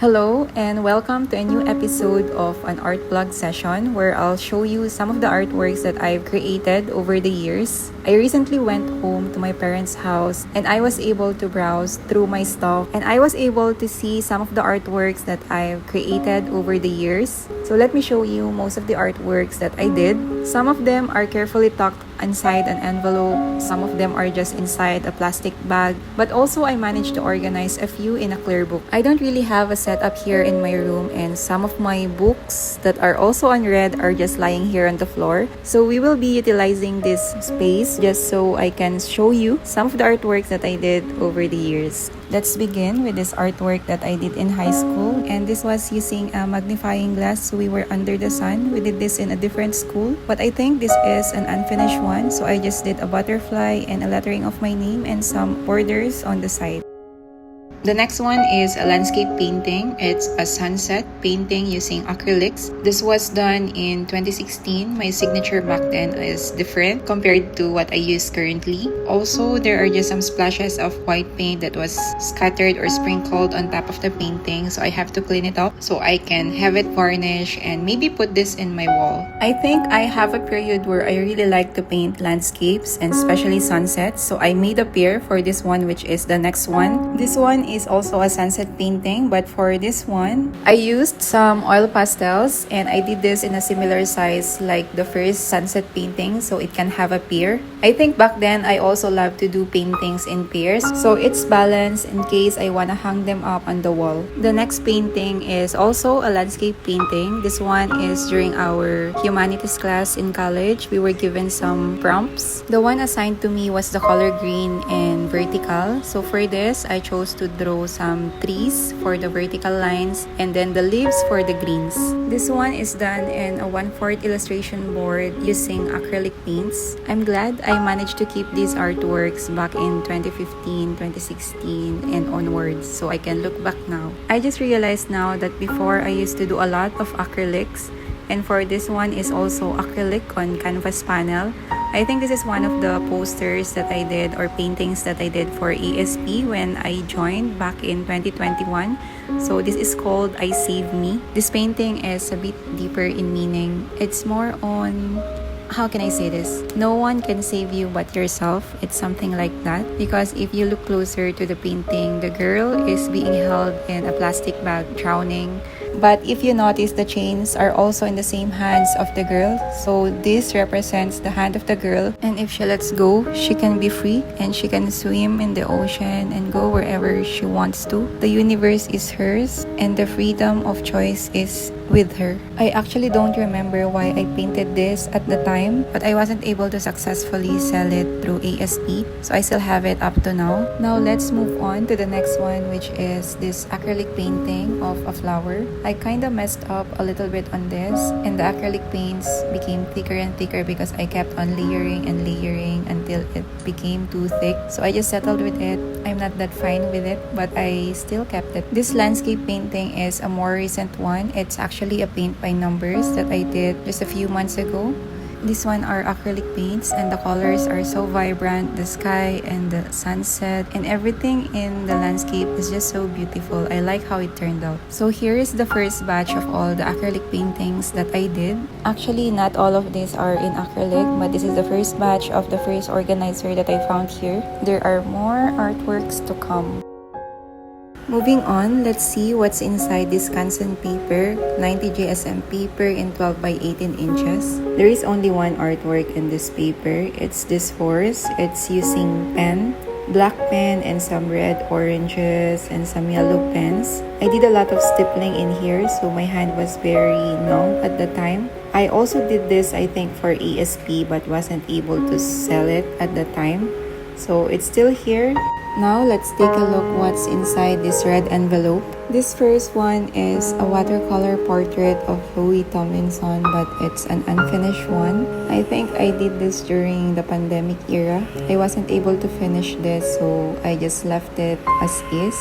Hello and welcome to a new episode of an art blog session where I'll show you some of the artworks that I've created over the years. I recently went home to my parents' house and I was able to browse through my stuff and I was able to see some of the artworks that I've created over the years. So let me show you most of the artworks that I did. Some of them are carefully tucked inside an envelope, some of them are just inside a plastic bag, but also I managed to organize a few in a clear book. I don't really have a setup here in my room and some of my books that are also unread are just lying here on the floor. So we will be utilizing this space just so I can show you some of the artworks that I did over the years. Let's begin with this artwork that I did in high school, and this was using a magnifying glass, so we were under the sun. We did this in a different school, but I think this is an unfinished one, so I just did a butterfly and a lettering of my name and some borders on the side. The next one is a landscape painting. It's a sunset painting using acrylics. This was done in 2016. My signature back then is different compared to what I use currently. Also, there are just some splashes of white paint that was scattered or sprinkled on top of the painting. So I have to clean it up so I can have it varnished and maybe put this in my wall. I think I have a period where I really like to paint landscapes and especially sunsets. So I made a pair for this one, which is the next one. This one is also a sunset painting, but for this one I used some oil pastels and I did this in a similar size like the first sunset painting so it can have a pair. I think back then I also loved to do paintings in pairs so it's balanced in case I want to hang them up on the wall. The next painting is also a landscape painting. This one is during our humanities class in college. We were given some prompts. The one assigned to me was the color green and vertical. So for this I chose to draw some trees for the vertical lines and then the leaves for the greens. This one is done in a 1/4 illustration board using acrylic paints. I'm glad I managed to keep these artworks back in 2015, 2016 and onwards so I can look back now. I just realized now that before I used to do a lot of acrylics, and for this one is also acrylic on canvas panel. I think this is one of the posters that I did or paintings that I did for ASP when I joined back in 2021. So this is called I Save Me. This painting is a bit deeper in meaning. It's more on, how can I say this? No one can save you but yourself. It's something like that. Because if you look closer to the painting, the girl is being held in a plastic bag, drowning. But if you notice, the chains are also in the same hands of the girl. So this represents the hand of the girl. And if she lets go, she can be free and she can swim in the ocean and go wherever she wants to. The universe is hers and the freedom of choice is with her. I actually don't remember why I painted this at the time, but I wasn't able to successfully sell it through ASP, so I still have it up to now. Now let's move on to the next one, which is this acrylic painting of a flower. I kinda messed up a little bit on this and the acrylic paints became thicker and thicker because I kept on layering and layering until it became too thick. So I just settled with it. I'm not that fine with it, but I still kept it. This landscape painting is a more recent one. It's actually a paint by numbers that I did just a few months ago. This one are acrylic paints and the colors are so vibrant. The sky and the sunset and everything in the landscape is just so beautiful. I like how it turned out. So here is the first batch of all the acrylic paintings that I did. Actually, not all of these are in acrylic, but this is the first batch of the first organizer that I found here. There are more artworks to come. Moving on, let's see what's inside this Canson paper, 90 GSM paper in 12 by 18 inches. There is only one artwork in this paper. It's this horse. It's using pen, black pen and some red oranges and some yellow pens. I did a lot of stippling in here so my hand was very numb at the time. I also did this I think for ASP but wasn't able to sell it at the time. So it's still here. Now let's take a look what's inside this red envelope. This first one is a watercolor portrait of Louis Tomlinson, but it's an unfinished one. I think I did this during the pandemic era. I wasn't able to finish this, so I just left it as is.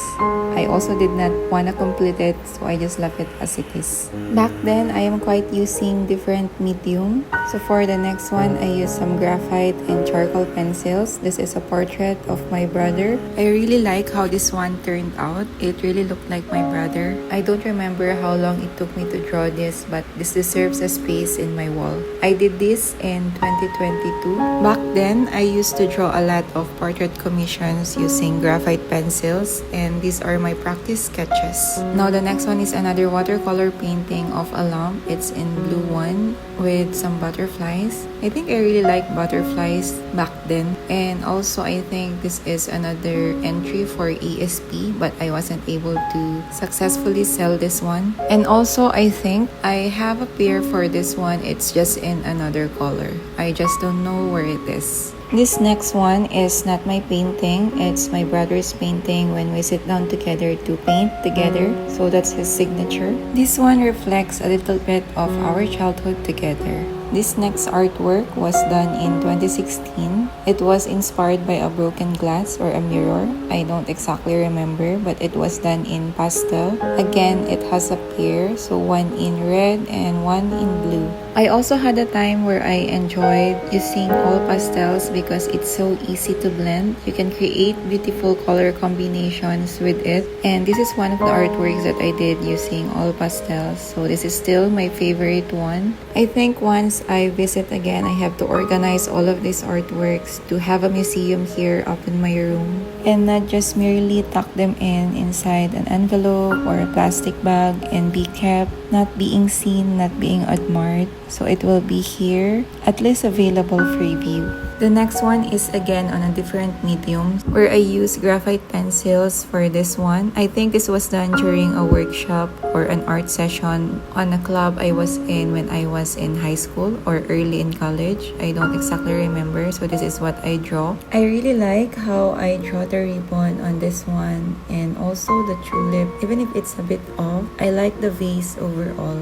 I also did not want to complete it, so I just left it as it is. Back then, I am quite using different medium. So for the next one, I used some graphite and charcoal pencils. This is a portrait of my brother. I really like how this one turned out. It really looked like my brother. I don't remember how long it took me to draw this, but this deserves a space in my wall. I did this in 2022. Back then, I used to draw a lot of portrait commissions using graphite pencils, and these are my practice sketches. Now the next one is another watercolor painting of a lamp. It's in blue one with some butterflies. I think I really like butterflies back then, and also I think this is another entry for ESP, but I wasn't able to successfully sell this one. And also I think I have a pair for this one. It's just in another color. I just don't know where it is. This next one is not my painting. It's my brother's painting when we sit down together to paint together. So that's his signature. This one reflects a little bit of our childhood together. This next artwork was done in 2016. It was inspired by a broken glass or a mirror. I don't exactly remember, but it was done in pastel. Again, it has a pair, so one in red and one in blue. I also had a time where I enjoyed using all pastels because it's so easy to blend. You can create beautiful color combinations with it. And this is one of the artworks that I did using all pastels. So this is still my favorite one. I think once I visit again, I have to organize all of these artworks to have a museum here up in my room. And not just merely tuck them inside an envelope or a plastic bag and be kept, not being seen, not being admired. So it will be here, at least available for review. The next one is again on a different medium where I use graphite pencils for this one. I think this was done during a workshop or an art session on a club I was in when I was in high school or early in college. I don't exactly remember, so this is what I draw. I really like how I draw the ribbon on this one and also the tulip. Even if it's a bit off, I like the vase overall.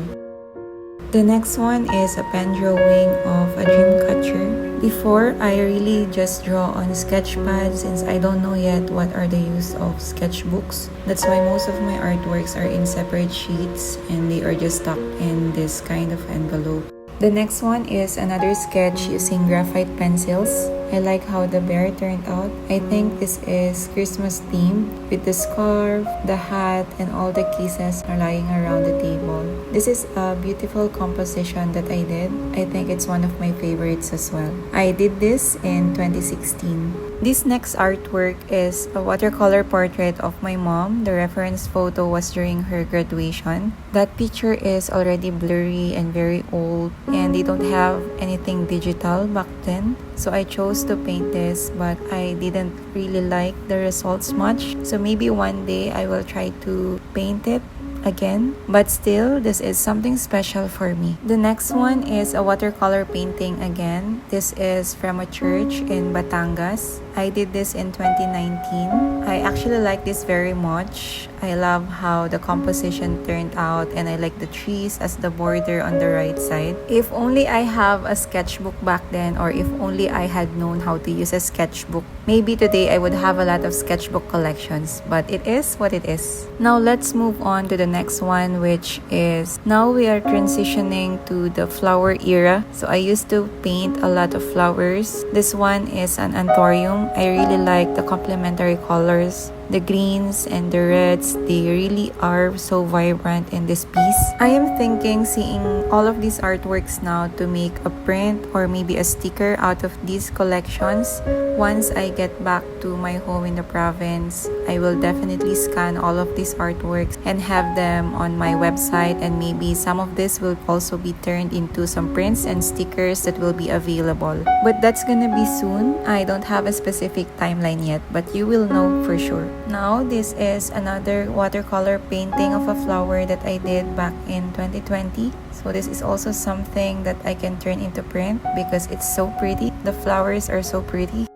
The next one is a pen drawing of a dream catcher. Before, I really just draw on sketchpad since I don't know yet what are the use of sketchbooks. That's why most of my artworks are in separate sheets and they are just stuck in this kind of envelope. The next one is another sketch using graphite pencils. I like how the bear turned out. I think this is Christmas themed with the scarf, the hat, and all the kisses are lying around the table. This is a beautiful composition that I did. I think it's one of my favorites as well. I did this in 2016. This next artwork is a watercolor portrait of my mom. The reference photo was during her graduation. That picture is already blurry and very old, and they don't have anything digital back then. So I chose to paint this, but I didn't really like the results much. So maybe one day I will try to paint it again, but still this is something special for me. The next one is a watercolor painting again. This is from a church in Batangas. I did this in 2019. I actually like this very much. I love how the composition turned out, and I like the trees as the border on the right side. If only I have a sketchbook back then, or if only I had known how to use a sketchbook, maybe today I would have a lot of sketchbook collections, but it is what it is. Now let's move on to the next one, which is now we are transitioning to the flower era. So I used to paint a lot of flowers. This one is an anthurium. I really like the complementary colors. The greens and the reds, they really are so vibrant in this piece. I am thinking seeing all of these artworks now to make a print or maybe a sticker out of these collections. Once I get back to my home in the province, I will definitely scan all of these artworks and have them on my website, and maybe some of this will also be turned into some prints and stickers that will be available. But that's gonna be soon. I don't have a specific timeline yet, but you will know for sure. Now, this is another watercolor painting of a flower that I did back in 2020. So this is also something that I can turn into print because it's so pretty. The flowers are so pretty.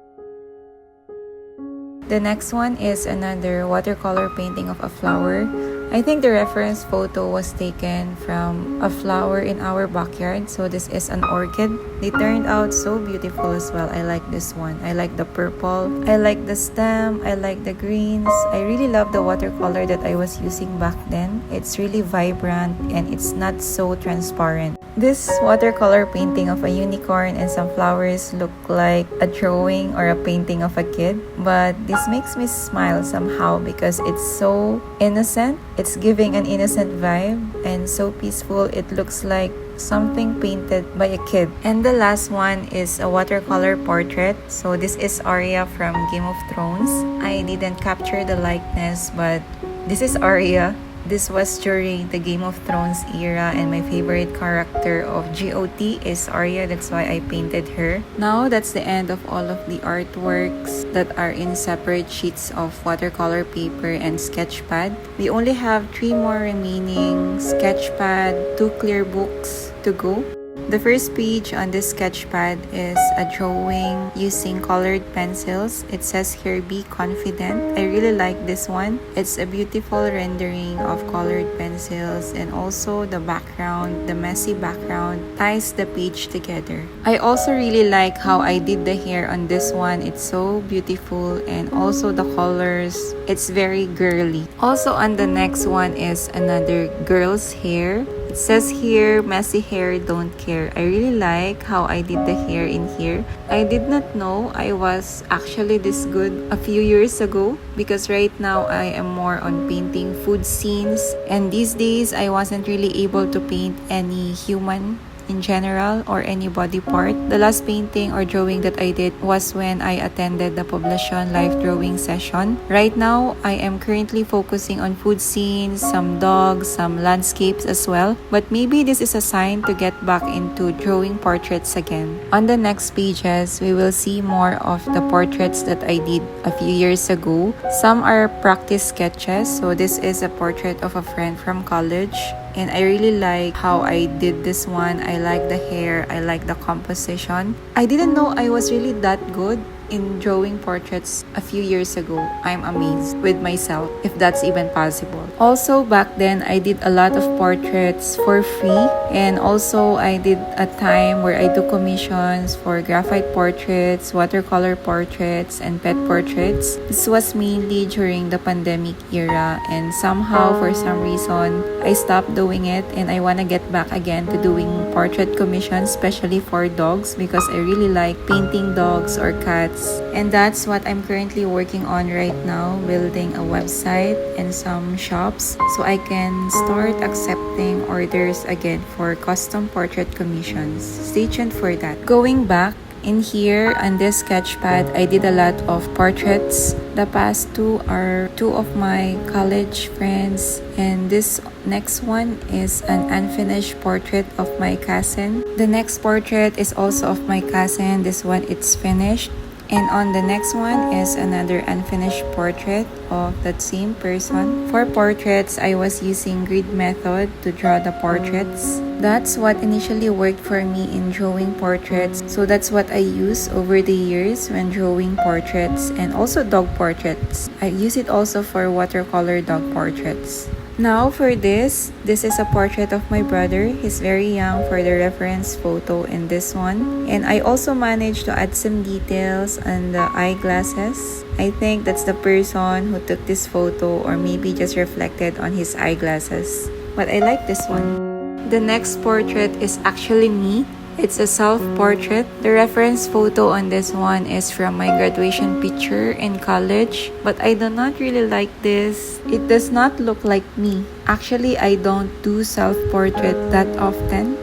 The next one is another watercolor painting of a flower. I think the reference photo was taken from a flower in our backyard. So this is an orchid. They turned out so beautiful as well. I like this one. I like the purple. I like the stem. I like the greens. I really love the watercolor that I was using back then. It's really vibrant and it's not so transparent. This watercolor painting of a unicorn and some flowers look like a drawing or a painting of a kid. But this makes me smile somehow because it's so innocent. It's giving an innocent vibe and so peaceful. It looks like something painted by a kid. And the last one is a watercolor portrait. So this is Arya from Game of Thrones. I didn't capture the likeness, but this is Arya. This was during the Game of Thrones era and my favorite character of GOT is Arya. That's why I painted her. Now that's the end of all of the artworks that are in separate sheets of watercolor paper and sketch pad. We only have 3 more remaining sketch pad, 2 clear books to go. The first page on this sketch pad is a drawing using colored pencils. It says here, be confident. I really like this one. It's a beautiful rendering of colored pencils and also the background, the messy background ties the page together. I also really like how I did the hair on this one. It's so beautiful and also the colors. It's very girly. Also on the next one is another girl's hair. It says here, messy hair, don't care. I really like how I did the hair in here. I did not know I was actually this good a few years ago because right now I am more on painting food scenes. And these days, I wasn't really able to paint any human in general or any body part. The last painting or drawing that I did was when I attended the Poblacion live drawing session. Right now, I am currently focusing on food scenes, some dogs, some landscapes as well. But maybe this is a sign to get back into drawing portraits again. On the next pages, we will see more of the portraits that I did a few years ago. Some are practice sketches. So this is a portrait of a friend from college. And I really like how I did this one. I like the hair. I like the composition. I didn't know I was really that good in drawing portraits a few years ago. I'm amazed with myself if that's even possible. Also back then I did a lot of portraits for free, and also I did a time where I do commissions for graphite portraits, watercolor portraits, and pet portraits. This was mainly during the pandemic era, and somehow for some reason I stopped doing it and I want to get back again to doing portrait commissions, especially for dogs because I really like painting dogs or cats. And that's what I'm currently working on right now, building a website and some shops so I can start accepting orders again for custom portrait commissions. Stay tuned for that. Going back, in here on this sketchpad, I did a lot of portraits. The past 2 are 2 of my college friends, and this next one is an unfinished portrait of my cousin. The next portrait is also of my cousin. This one it's finished. And on the next one is another unfinished portrait of that same person. For portraits, I was using grid method to draw the portraits. That's what initially worked for me in drawing portraits. So that's what I use over the years when drawing portraits and also dog portraits. I use it also for watercolor dog portraits. Now for this is a portrait of my brother. He's very young for the reference photo in this one. And I also managed to add some details on the eyeglasses. I think that's the person who took this photo, or maybe just reflected on his eyeglasses. But I like this one. The next portrait is actually me. It's a self-portrait. The reference photo on this one is from my graduation picture in college, but I do not really like this. It does not look like me. Actually, I don't do self-portrait that often.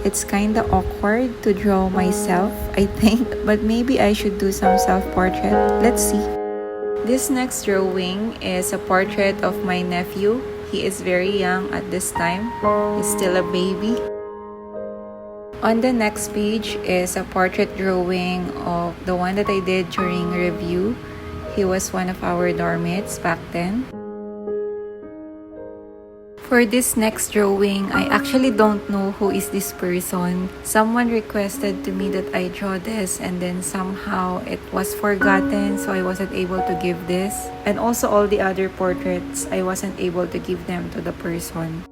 It's kinda awkward to draw myself, I think, but maybe I should do some self-portrait. Let's see. This next drawing is a portrait of my nephew. He is very young at this time. He's still a baby. On the next page is a portrait drawing of the one that I did during review. He was one of our dorm mates back then. For this next drawing, I actually don't know who is this person. Someone requested to me that I draw this and then somehow it was forgotten, so I wasn't able to give this. And also all the other portraits, I wasn't able to give them to the person.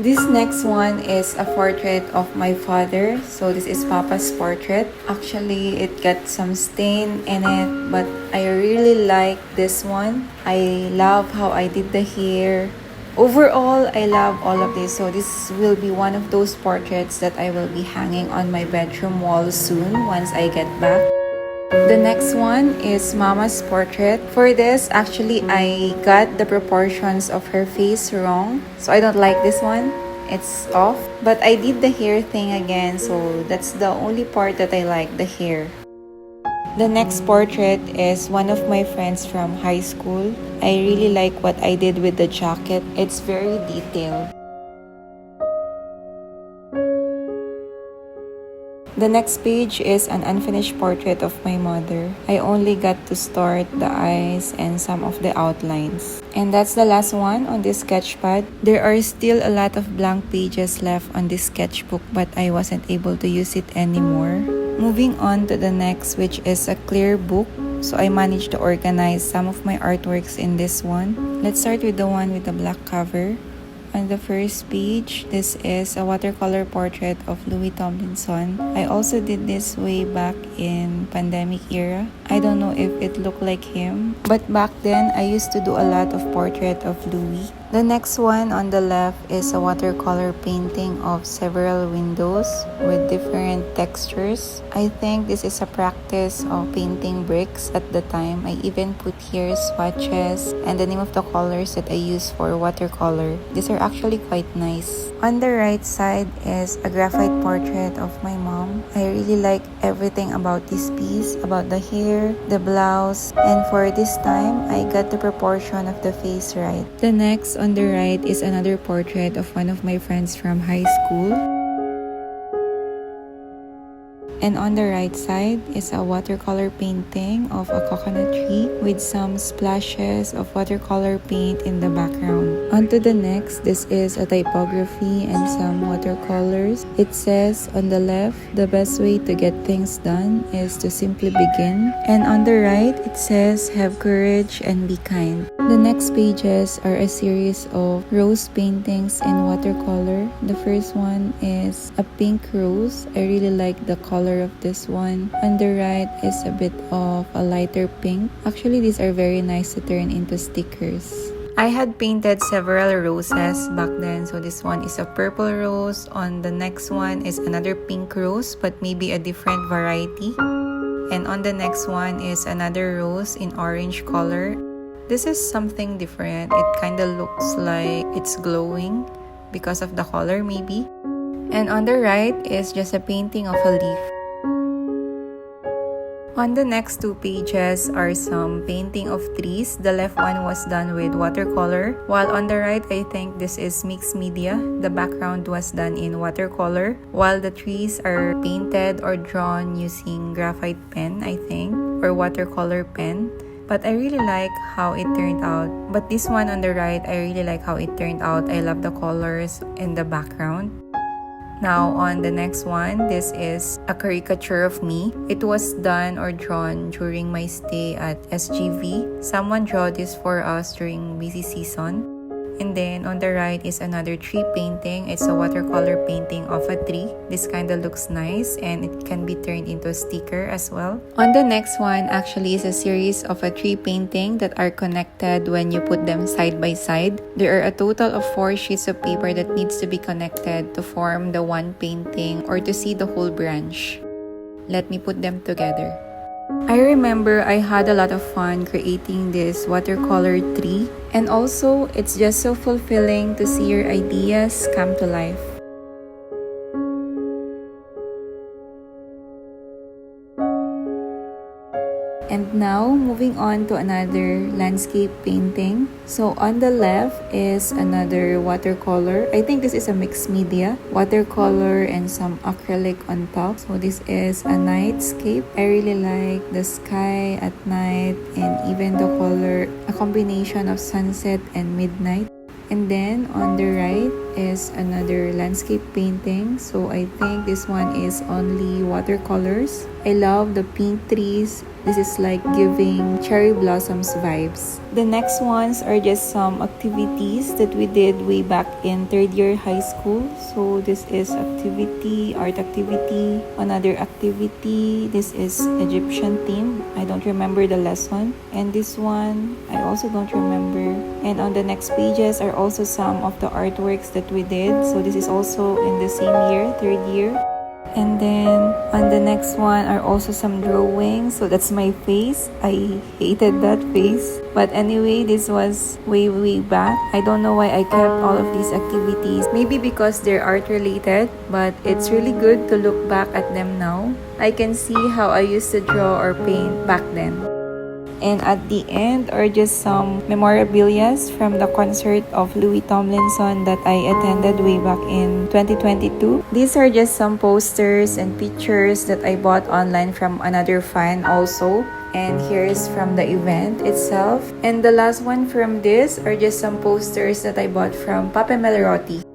This next one is a portrait of my father. So this is Papa's portrait. Actually, it got some stain in it, but I really like this one. I love how I did the hair. Overall, I love all of this. So this will be one of those portraits that I will be hanging on my bedroom wall soon once I get back. The next one is Mama's portrait. For this, actually, I got the proportions of her face wrong. So I don't like this one. It's off. But I did the hair thing again. So that's the only part that I like, the hair. The next portrait is one of my friends from high school. I really like what I did with the jacket. It's very detailed. The next page is an unfinished portrait of my mother. I only got to start the eyes and some of the outlines. And that's the last one on this sketchpad. There are still a lot of blank pages left on this sketchbook, but I wasn't able to use it anymore. Moving on to the next, which is a clear book. So I managed to organize some of my artworks in this one. Let's start with the one with the black cover. On the first page, this is a watercolor portrait of Louis Tomlinson. I also did this way back in pandemic era. I don't know if it looked like him, but back then I used to do a lot of portrait of Louis. The next one on the left is a watercolor painting of several windows with different textures. I think this is a practice of painting bricks at the time. I even put here swatches and the name of the colors that I use for watercolor. These are actually quite nice. On the right side is a graphite portrait of my mom. I really like everything about this piece, about the hair, the blouse, and for this time, I got the proportion of the face right. The next on the right is another portrait of one of my friends from high school. And on the right side is a watercolor painting of a coconut tree with some splashes of watercolor paint in the background. On to the next, this is a typography and some watercolors. It says on the left, the best way to get things done is to simply begin. And on the right, it says, have courage and be kind. The next pages are a series of rose paintings in watercolor. The first one is a pink rose. I really like the color of this one. On the right is a bit of a lighter pink. Actually, these are very nice to turn into stickers. I had painted several roses back then. So this one is a purple rose. On the next one is another pink rose, but maybe a different variety. And on the next one is another rose in orange color. This is something different. It kind of looks like it's glowing because of the color maybe. And on the right is just a painting of a leaf. On the next two pages are some painting of trees. The left one was done with watercolor, while on the right, I think this is mixed media. The background was done in watercolor, while the trees are painted or drawn using graphite pen, I think, or watercolor pen. But I really like how it turned out. But this one on the right, I really like how it turned out. I love the colors in the background. Now, on the next one, this is a caricature of me. It was done or drawn during my stay at SGV. Someone drew this for us during busy season. And then on the right is another tree painting. It's a watercolor painting of a tree. This kind of looks nice and it can be turned into a sticker as well. On the next one actually is a series of a tree painting that are connected when you put them side by side. There are a total of 4 sheets of paper that needs to be connected to form the one painting or to see the whole branch. Let me put them together. I remember I had a lot of fun creating this watercolor tree, and also it's just so fulfilling to see your ideas come to life. And now, moving on to another landscape painting. So on the left is another watercolor. I think this is a mixed media. Watercolor and some acrylic on top. So this is a nightscape. I really like the sky at night and even the color, a combination of sunset and midnight. And then on the right is another landscape painting. So I think this one is only watercolors. I love the pink trees. This is like giving cherry blossoms vibes. The next ones are just some activities that we did way back in third year high school. So this is activity, art activity, another activity. This is Egyptian theme. I don't remember the lesson. And this one, I also don't remember. And on the next pages are also some of the artworks that we did. So this is also in the same year, third year. And then on the next one are also some drawings. So that's my face. I hated that face. But anyway, this was way back. I don't know why I kept all of these activities. Maybe because they're art related, but it's really good to look back at them now. I can see how I used to draw or paint back then. And at the end are just some memorabilia from the concert of Louis Tomlinson that I attended way back in 2022. These are just some posters and pictures that I bought online from another fan also. And here is from the event itself. And the last one from this are just some posters that I bought from Pape Melrotti.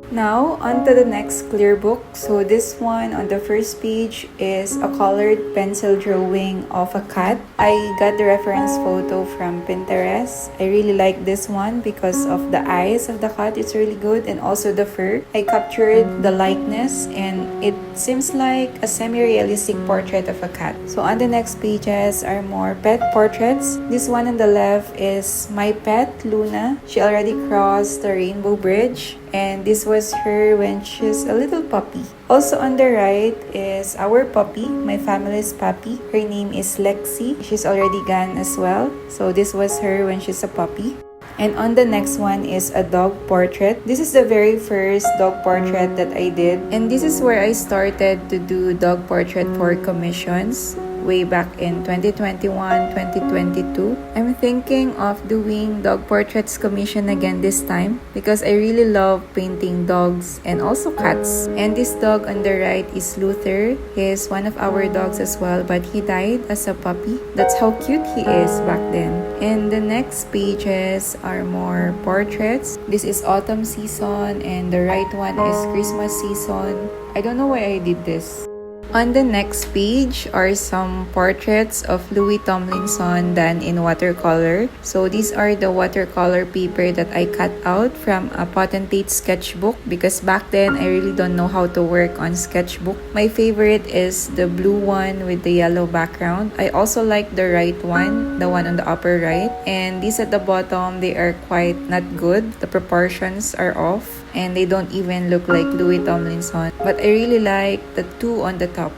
Now, on to the next clear book. So this one on the first page is a colored pencil drawing of a cat. I got the reference photo from Pinterest. I really like this one because of the eyes of the cat. It's really good, and also the fur. I captured the likeness and it seems like a semi-realistic portrait of a cat. So on the next pages are more pet portraits. This one on the left is my pet, Luna. She already crossed the Rainbow Bridge. And this was her when she's a little puppy. Also on the right is our puppy, my family's puppy. Her name is Lexi. She's already gone as well. So this was her when she's a puppy. And on the next one is a dog portrait. This is the very first dog portrait that I did. And this is where I started to do dog portrait for commissions. Way back in 2021, 2022. I'm thinking of doing dog portraits commission again this time because I really love painting dogs and also cats. And this dog on the right is Luther. He is one of our dogs as well, but he died as a puppy. That's how cute he is back then. And the next pages are more portraits. This is autumn season and the right one is Christmas season. I don't know why I did this. On the next page are some portraits of Louis Tomlinson done in watercolor. So these are the watercolor paper that I cut out from a potentate sketchbook because back then I really don't know how to work on sketchbook. My favorite is the blue one with the yellow background. I also like the right one, the one on the upper right. And these at the bottom, they are quite not good. The proportions are off. And they don't even look like Louis Tomlinson. But I really like the two on the top.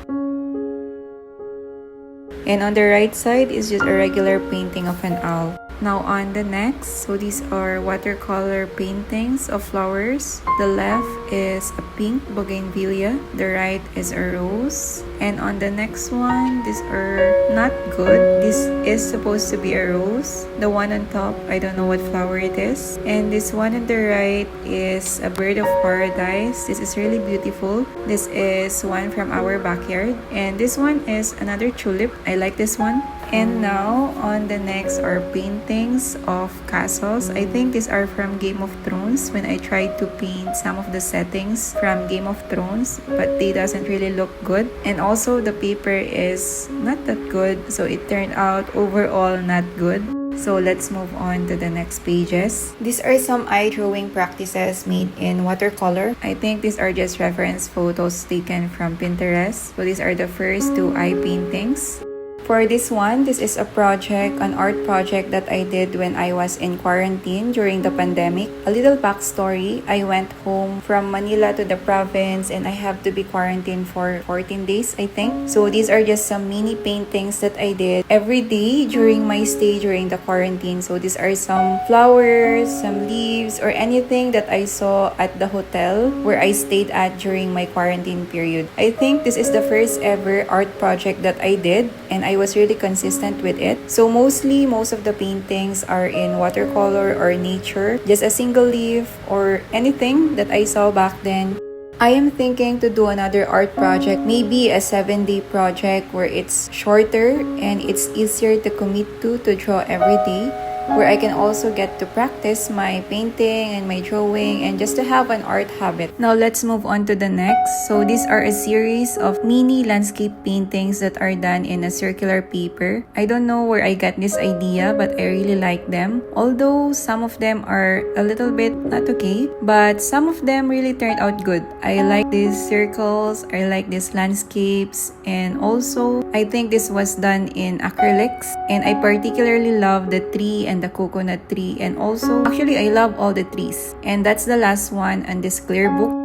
And on the right side is just a regular painting of an owl. Now on the next, so these are watercolor paintings of flowers. The left is a pink bougainvillea. The right is a rose. And on the next one, these are not good. This is supposed to be a rose. The one on top, I don't know what flower it is. And this one on the right is a bird of paradise. This is really beautiful. This is one from our backyard. And this one is another tulip. I like this one. And now, on the next are paintings of castles. I think these are from Game of Thrones when I tried to paint some of the settings from Game of Thrones, but they doesn't really look good. And also, the paper is not that good, so it turned out overall not good. So let's move on to the next pages. These are some eye drawing practices made in watercolor. I think these are just reference photos taken from Pinterest. So these are the first two eye paintings. For this one, this is a project, an art project that I did when I was in quarantine during the pandemic. A little backstory, I went home from Manila to the province and I have to be quarantined for 14 days, I think. So these are just some mini paintings that I did every day during my stay during the quarantine. So these are some flowers, some leaves, or anything that I saw at the hotel where I stayed at during my quarantine period. I think this is the first ever art project that I did and I was really consistent with it. So most of the paintings are in watercolor or nature, just a single leaf or anything that I saw back then. I am thinking to do another art project, maybe a 7-day project where it's shorter and it's easier to commit to draw every day. where I can also get to practice my painting and my drawing and just to have an art habit. Now let's move on to the next. So these are a series of mini landscape paintings that are done in a circular paper. I don't know where I got this idea, but I really like them. Although some of them are a little bit not okay, but some of them really turned out good. I like these circles, I like these landscapes, and also I think this was done in acrylics, and I particularly love the tree and the coconut tree, and also actually I love all the trees. And that's the last one on this clear book.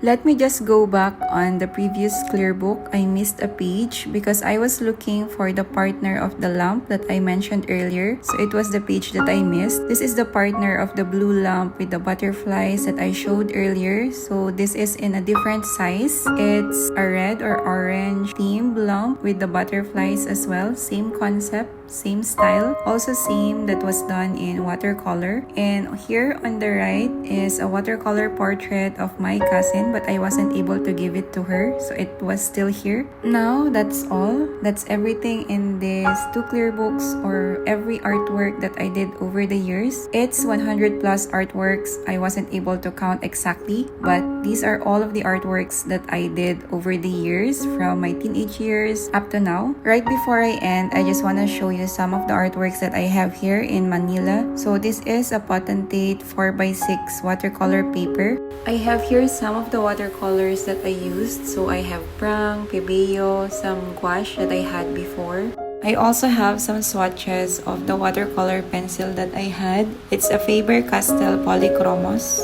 Let me just go back on the previous clear book. I missed a page because I was looking for the partner of the lamp that I mentioned earlier. So it was the page that I missed. This is the partner of the blue lamp with the butterflies that I showed earlier. So this is in a different size. It's a red or orange themed lamp with the butterflies as well. Same concept, same style. Also same that was done in watercolor. And here on the right is a watercolor portrait of my cousin, but I wasn't able to give it to her, so it was still here. Now that's all. That's everything in these two clear books, or every artwork that I did over the years. It's 100 plus artworks. I wasn't able to count exactly, but these are all of the artworks that I did over the years from my teenage years up to now. Right before I end, I just want to show you some of the artworks that I have here in Manila. So this is a potentate 4x6 watercolor paper. I have here some of the watercolors that I used. So I have Prang, Pebeo, some gouache that I had before. I also have some swatches of the watercolor pencil that I had. It's a Faber-Castell Polychromos.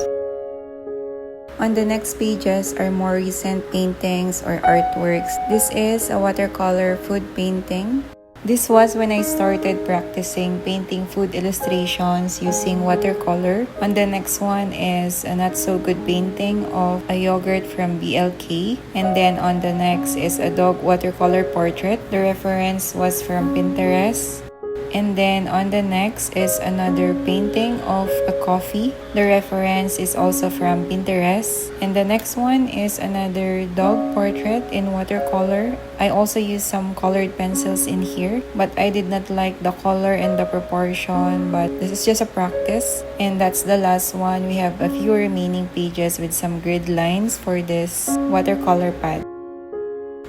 On the next pages are more recent paintings or artworks. This is a watercolor food painting. This was when I started practicing painting food illustrations using watercolor. On the next one is a not so good painting of a yogurt from BLK. And then on the next is a dog watercolor portrait. The reference was from Pinterest. And then on the next is another painting of a coffee. The reference is also from Pinterest. And the next one is another dog portrait in watercolor. I also used some colored pencils in here, but I did not like the color and the proportion, but this is just a practice. And that's the last one. We have a few remaining pages with some grid lines for this watercolor pad.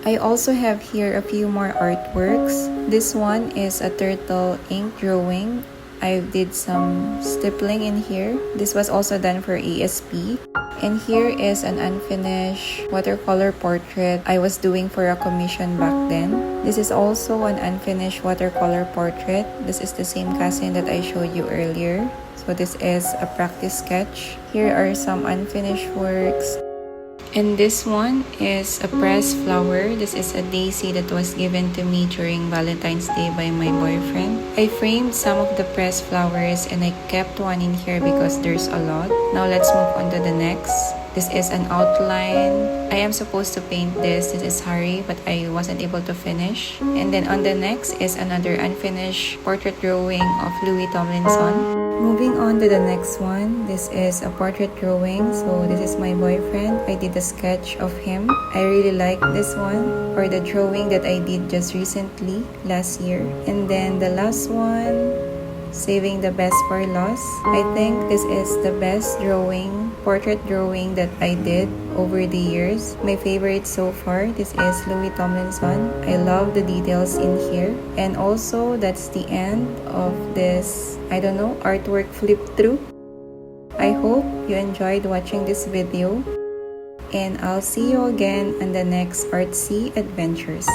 I also have here a few more artworks. This one is a turtle ink drawing. I did some stippling in here. This was also done for ASP. And here is an unfinished watercolor portrait I was doing for a commission back then. This is also an unfinished watercolor portrait. This is the same cousin that I showed you earlier. So this is a practice sketch. Here are some unfinished works. And this one is a pressed flower. This is a daisy that was given to me during Valentine's Day by my boyfriend. I framed some of the pressed flowers and I kept one in here because there's a lot. Now let's move on to the next. This is an outline. I am supposed to paint this. This is Harry, but I wasn't able to finish. And then on the next is another unfinished portrait drawing of Louis Tomlinson. Moving on to the next one, this is a portrait drawing. So this is my boyfriend. I did a sketch of him. I really like this one, or the drawing that I did just recently, last year. And then the last one, saving the best for last. I think this is the best drawing, portrait drawing that I did over the years. My favorite so far, this is Louis Tomlinson. I love the details in here. And also, that's the end of this, artwork flip through. I hope you enjoyed watching this video. And I'll see you again on the next Artsy adventures.